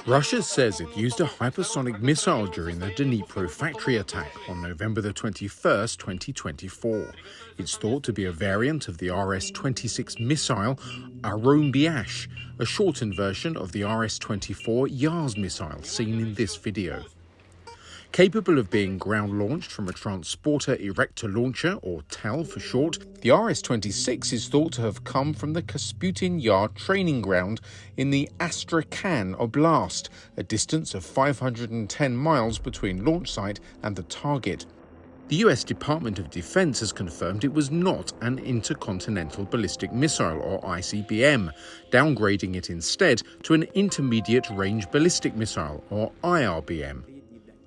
Russia says it used a hypersonic missile during the Dnipro factory attack on November the 21st, 2024. It's thought to be a variant of the RS-26 missile Rubezh, a shortened version of the RS-24 Yars missile seen in this video. Capable of being ground-launched from a transporter-erector-launcher, or TEL for short, the RS-26 is thought to have come from the Kapustin Yar training ground in the Astrakhan Oblast, a distance of 510 miles between launch site and the target. The US Department of Defense has confirmed it was not an intercontinental ballistic missile, or ICBM, downgrading it instead to an intermediate-range ballistic missile, or IRBM.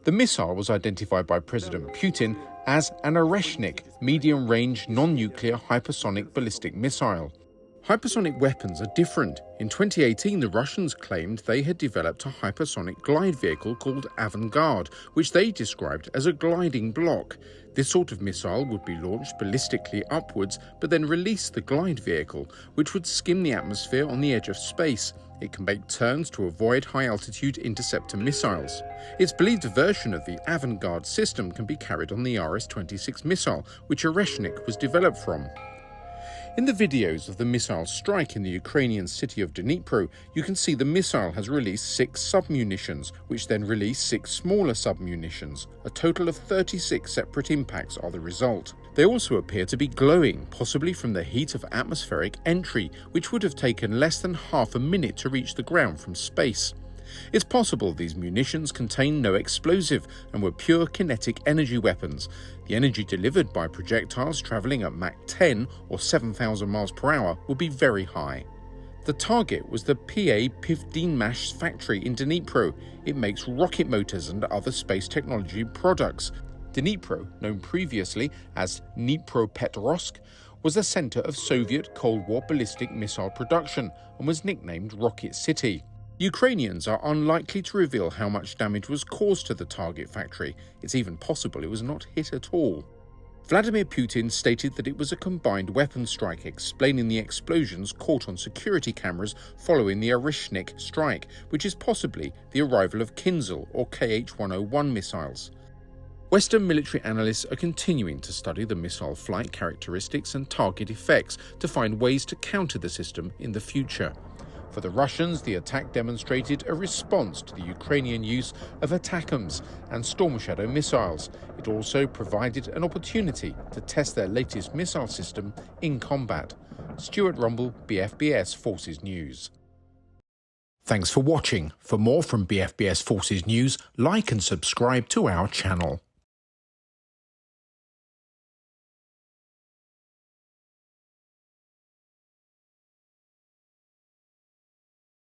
The missile was identified by President Putin as an Oreshnik, medium-range non-nuclear hypersonic ballistic missile. Hypersonic weapons are different. In 2018, the Russians claimed they had developed a hypersonic glide vehicle called Avangard, which they described as a gliding block. This sort of missile would be launched ballistically upwards, but then release the glide vehicle, which would skim the atmosphere on the edge of space. It can make turns to avoid high-altitude interceptor missiles. Its believed version of the Avangard system can be carried on the RS-26 missile, which Oreshnik was developed from. In the videos of the missile strike in the Ukrainian city of Dnipro, you can see the missile has released 6 submunitions, which then release 6 smaller submunitions. A total of 36 separate impacts are the result. They also appear to be glowing, possibly from the heat of atmospheric entry, which would have taken less than half a minute to reach the ground from space. It's possible these munitions contain no explosive and were pure kinetic energy weapons. The energy delivered by projectiles travelling at Mach 10 or 7,000 miles per hour would be very high. The target was the PA-15 factory in Dnipro. It makes rocket motors and other space technology products. Dnipro, known previously as Dnipropetrovsk, was the centre of Soviet Cold War ballistic missile production and was nicknamed Rocket City. Ukrainians are unlikely to reveal how much damage was caused to the target factory. It's even possible it was not hit at all. Vladimir Putin stated that it was a combined weapons strike, explaining the explosions caught on security cameras following the Oreshnik strike, which is possibly the arrival of Kinzhal or Kh-101 missiles. Western military analysts are continuing to study the missile flight characteristics and target effects to find ways to counter the system in the future. For the Russians, the attack demonstrated a response to the Ukrainian use of ATACMS and Storm Shadow missiles. It also provided an opportunity to test their latest missile system in combat. Stuart Rumble, BFBS Forces News. Thanks for watching. For more from BFBS Forces News, like and subscribe to our channel.